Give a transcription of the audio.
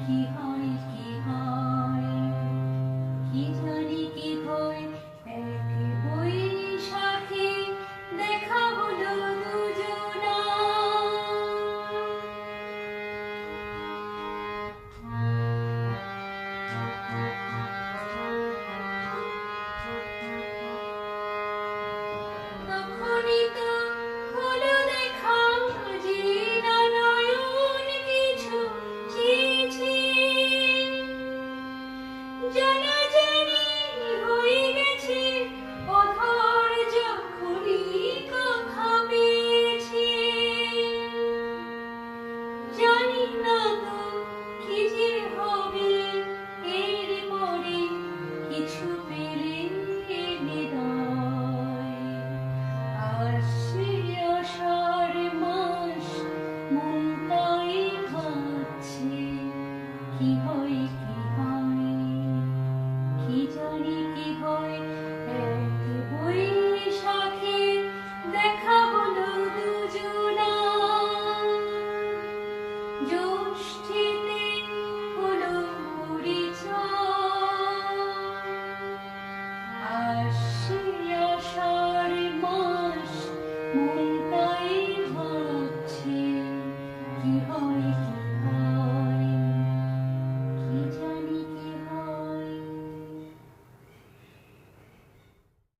কি হয় কি হয়, কি জানি কি হয়। এক বৈশাখে দেখা হলো দুজনা, তখনই তো হলো দেখা যে না নয়ন কিছু চেয়েছে, জানাজানি হয়ে গেছে অধর যখনই কথা পেয়েছে। জানি না তো কি যে হবে এর পরে, কিছু পেলে নিদয়। আসছে আষাঢ় মাস, মনটাই ভাবছে কি হয়।